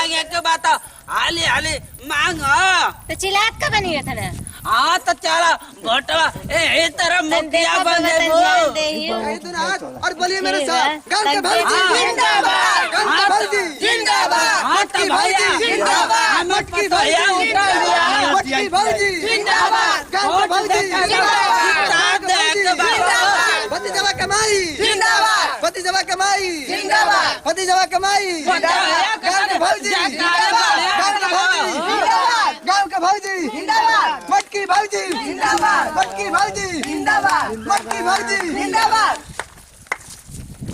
मांगे के बात हाली हाली मांग तो चिल्लात का बनी था ना। हाँ तो चला भोटवा ए तरह मुखिया बने वो और बोलिए मेरे साथ गांव के भौजी जिंदाबाद, गांव के भौजी जिंदाबाद, मटकी भैया जिंदाबाद, मटकी भैया उठा लिया मटकी भौजी जिंदाबाद, गांव के भौजी जिंदाबाद, भतीजवा कमाई जिंदाबाद, भतीजवा कमाई जिंदाबाद, भतीजवा कमाई गांव के भौजी जिंदाबाद, गांव के भौजी जिंदाबाद, मटकी भौजी जिंदाबाद, मटकी भौजी जिंदाबाद, मटकी भौजी जिंदाबाद।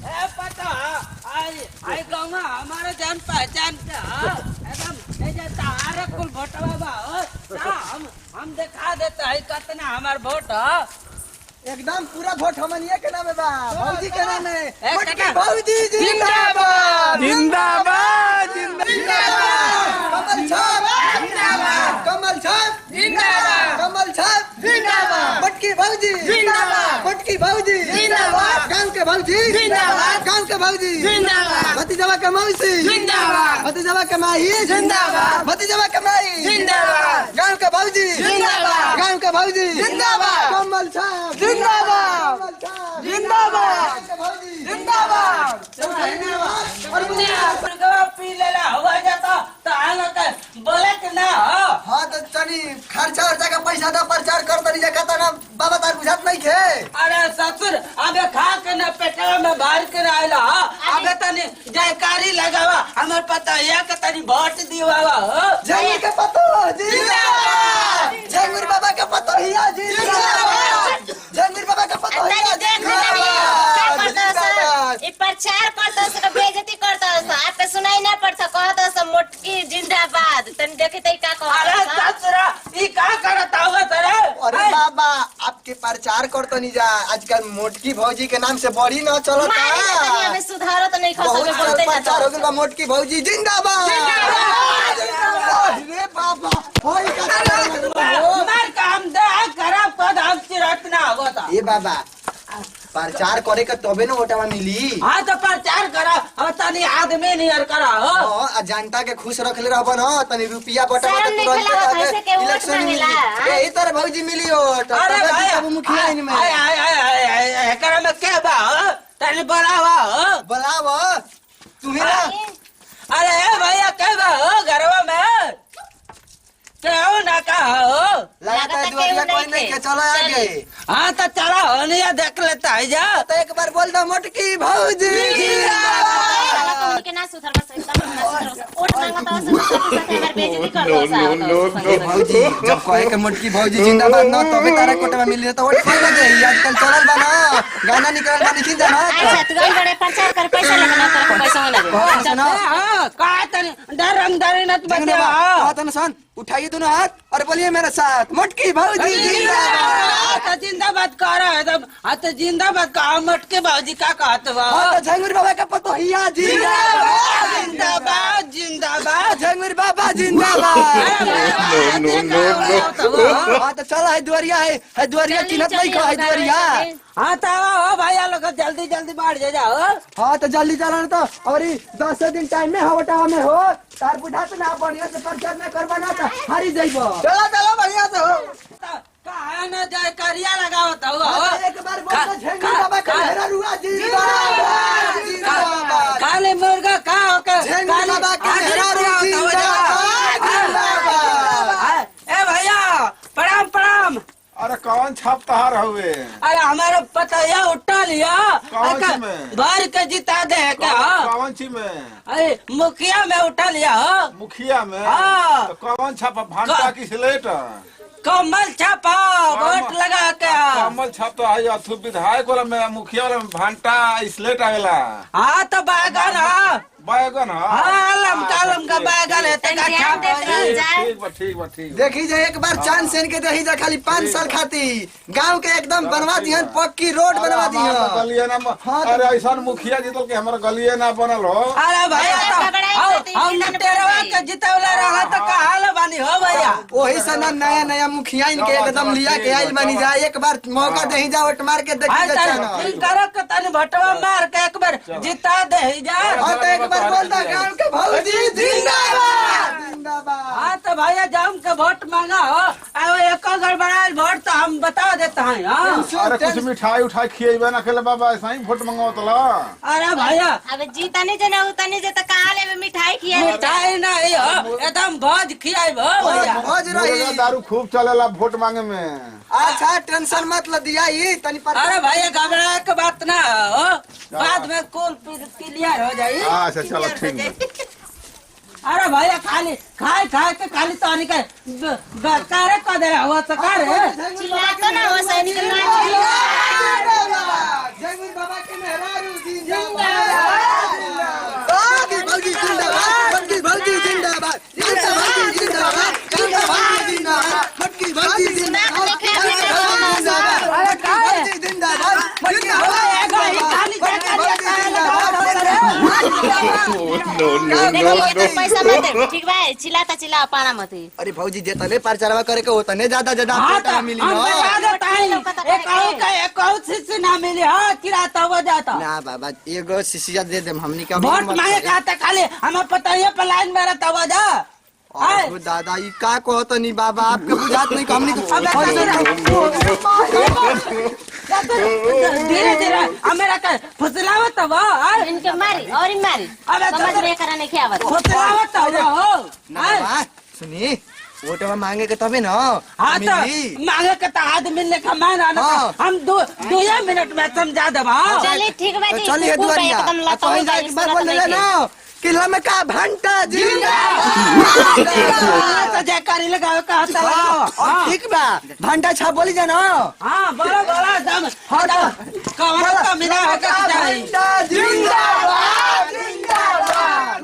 ए पता आई गाँव में हमारे जान पहचान का एकदम ए जैसा आरे कुल भोटवा बा हम दिखा देते है कितना हमार वोट एकदम पूरा वोट हमनिया के नाम है बा, भौजी के नाम है मटकी भौजी जिंदाबाद, जिंदाबाद कमल छाप जिंदाबाद, कमल छाप जिंदाबाद, कमल छाप जिंदाबाद, मटकी भौजी जिंदाबाद, मटकी भौजी जिंदाबाद, गांव के भौजी जिंदाबाद, गांव के भौजी जिंदाबाद, भतीजवा के मौसी जिंदाबाद, भतीजवा के माही जिंदाबाद, भतीजवा के माही जिंदाबाद, गांव के भौजी जिंदाबाद, गांव के भौजी जिंदाबाद, कमल छाप जिंदाबाद, जिंदाबाद, जिंदाबाद, और मुझे पी लेला हुआ जाता तो आलो के बोले कि ना हो हाँ तो तनी खर्चा वर्चा का पैसा दा प्रचार कर तनी कहता ना बाबा तार बुझात नहीं खे। अरे ससुर अबे खा के न पेटवा में भर के आइला अबे तनी जयकारी लगावा हमर पता है के तनी वोट दिवावा हो जंगीर के पतो जिंदाबाद, जंगीर बाबा के पतो हिया जिंदाबाद, जंगीर बाबा के पतो हिया जिंदाबाद। ये प्रचार करता है, बेइज्जती करता है, आपके सुनाई ना पड़ता, कहता है मोटकी जिंदाबाद। तन देखे तई का अरे कहता है ससुरा ई का करता हुआ तेरे अरे बाबा आपके प्रचार कर तनी जा आजकल मोटकी भौजी के नाम से बड़ी न चलता मारे हमें सुधारो तो नहीं खा बहुत सके बड़ा बोलते प्रचार हो गया मोटकी भौजी जिंदाबाद, रे बाबा होई का मार काम दे खराब पद हम चिरत ना होता ए बाबा प्रचार करे के तबे न वोटवा मिली। हाँ तो प्रचार करा और तनी आदमी नियर करा हो जनता के खुश रखले रहबन ह तनी रुपया बटवा शर्म के नहीं खेला कैसे के वोट इलेक्शन मिली मांगेला, ए तरह भौजी मिली वोट अरे तबे भाई सब मुखिया इन में आय एकरा में के बा हो तनी बोलावा हो बुलाव तू ही ना अरे भैया के बा हो घरवा में क्यों ना का हो लगता है दुआरिया कोई नहीं के चलो आगे। हाँ तो चला हो नहीं देख लेता है जा तो एक बार बोल दो मोटकी भौजी के ना सुधर बस एकदम ना सुधर वोट मांगता है हमारे बेइज्जती करता है। भौजी जब कहे के मोटकी भौजी जिंदाबाद ना तबे तारा कोटवा मिली तो वोट खाना दे आजकल चलल बा ना गाना निकल बा नहीं जाना अच्छा तू गन बड़े प्रचार कर पैसा लगना तो पैसा होना दे सुनो हाँ का तनी डर नत बचे बात है ना सन उठाइए दोनों हाथ और बोलिए मेरे साथ मोटकी भौजी जिंदाबाद। तो जिंदाबाद कह रहा है तब हाँ तो जिंदाबाद कहा मटके बाबूजी का कहते बा हाँ तो झंगुर बाबा का पतो हिया जिंदाबाद, जिंदाबाद जिंदाबाद झंगुर बाबा जिंदाबाद। हाँ तो चल है दुआरिया चिन्हत नहीं खा है दुआरिया। हाँ तो हो भैया लोग जल्दी जल्दी बाढ़ जाओ हाँ तो जल्दी चलाना तो और 10 दिन टाइम में हवटा में हो तार बुढ़ा तो ना बढ़िया से प्रचार में करवा ना तो हारी जाइबो। चलो बढ़िया से हो कहा न जाए करिया लगाओ तो हो एक बार बोल तो झंगुर बाबा का घेरा रुआ जिंदाबाद, जिंदाबाद। काले मुर्गा का होकर झंगुर बाबा का घेरा रुआ जिंदाबाद, जिंदाबाद। ए भैया प्रणाम प्रणाम। अरे कौन छापतार हुए अरे हमारा पता है उठा लिया कौन सी में? भर के जिता दे क्या कौन सी में अरे मुखिया में उठा लिया हो मुखिया में हाँ। तो कौन छापा भांटा की स्लेट कमल छापा वोट लगा के कमल छाप तो आई अथु विधायक वाला में मुखिया वाला में भांटा स्लेट आवेला हाँ तो बैगन हाँ बैगन आलम कालम का बैगन है तेरा छाप ठीक बा देखी जाए एक बार चांद सेन के दही जा खाली 5 साल खाती गांव के एकदम बनवा दिहन पक्की रोड बनवा दिहन। गलिए ना अरे ऐसा मुखिया जीतल के हमारा गलिए ना बनल हो। अरे भैया तो हम तेरवा के जितवला रहा तो कहाल बानी हो भैया वही से ना नया नया मुखिया इनके एकदम लिया के आइल बनी जा एक बार मौका दही जा वोट मार के देखी जा करो के तनी भटवा मार के एक बार जिता दे जा हाँ तो एक बार बोल दो गांव के भौजी जिंदाबाद जिंदाबाद। हाँ तो भैया जाम के वोट मांगा हो, अब एक गड़बड़ा वोट तो हम बता देते हैं। हाँ अरे कुछ मिठाई उठाई खिएबे ना खेले बाबा, ऐसा ही वोट मंगवातला। अरे भैया अब जीता नहीं जना उता नहीं जता कहाँ ले मिठाई खिया मिठाई नहीं हो, एकदम भोज खियाई भैया। भौज रही दारू खूब चलेला वोट मांगे में। अच्छा टेंशन मत ल दिया ही तनी पर। अरे भैया घबराए के बात ना हो, बाद में कुल क्लियर हो जाये। अच्छा चलो ठीक है। अरे भैया खाली खाए खाए के खाली तो नहीं करे कर दे हुआ तो करे। चिल्लाता ना हो सैनिक जयवीर बाबा के मेहरारू जिंदाबाद भौजी जिंदाबाद मटकी भौजी जिंदाबाद जिंदाबाद जिंदाबाद मटकी भौजी जिंदाबाद अरे काहे जिंदाबाद मटकी भौजी खाली पैसा मत दे ठीक बा चिल्लाता चिल्ला पाना मत। अरे भौजी जेतले प्रचारवा करे के होता ने ज्यादा ज्यादा पेटा मिली ना मिले। हाँ किराता हो जाता ना बाबा एगो शिशिया दे देम हमनी का वोट मांगे कहता खाली हमें पता ही है लाइन में रहता हुआ जा। अरे दादा ई का कहत नहीं बाबा आपके बुझात नहीं हमनी धीरे धीरे हमेरा का फुसलावत हो इनके मारी और इन मारी समझ में कराने के आवत फुसलावत हो। ना सुनी वोटवा मांगे के तबे ना हाँ तो मांगे के तो आदमी मिलने का माना ना हम दो मिनट में समझा देवा। चलिए ठीक बा जी चलिए दुआरिया एकदम लता कहीं जाके बात बोल ले ना किला में का घंटा तो जयकारी लगाओ कहता और ठीक बा घंटा छा बोली जाना। हाँ बड़ा बड़ा दम कवर का मिला है का चाहिए। जिंदाबाद जिंदाबाद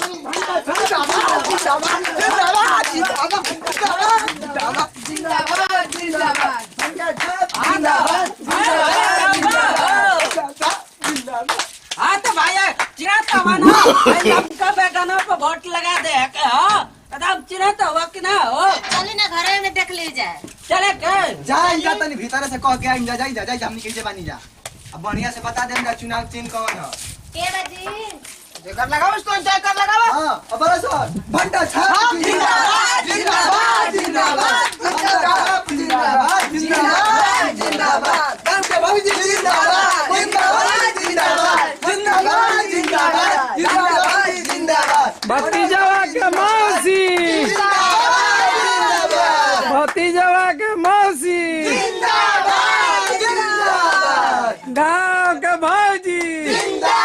हाँ तो भैया चिराता माना हमका बेगाना पे वोट लगा दे के हो एकदम चिराता हुआ कि ना हो। चली ना घर में देख ली जाए चले के जाई जा तनी भीतर से कह के आई जा जाई जा हमनी कैसे बानी जा अब बढ़िया से बता देम जा चुनाव चिन्ह कौन है के बाजी जेकर लगाओ तो जेकर लगाओ। हां अब बड़ा सर घंटा छाप जिंदाबाद जिंदाबाद जिंदाबाद जिंदाबाद जिंदाबाद जिंदाबाद गांव के भौजी जिंदाबाद जिंदाबाद जिंदाबाद जिंदाबाद जिंदाबाद जिंदाबाद जिंदाबाद भतीजवा के मौसी जिंदाबाद भतीजवा के मौसी जिंदाबाद जिंदाबाद गाँव के भौजी जिंदाबाद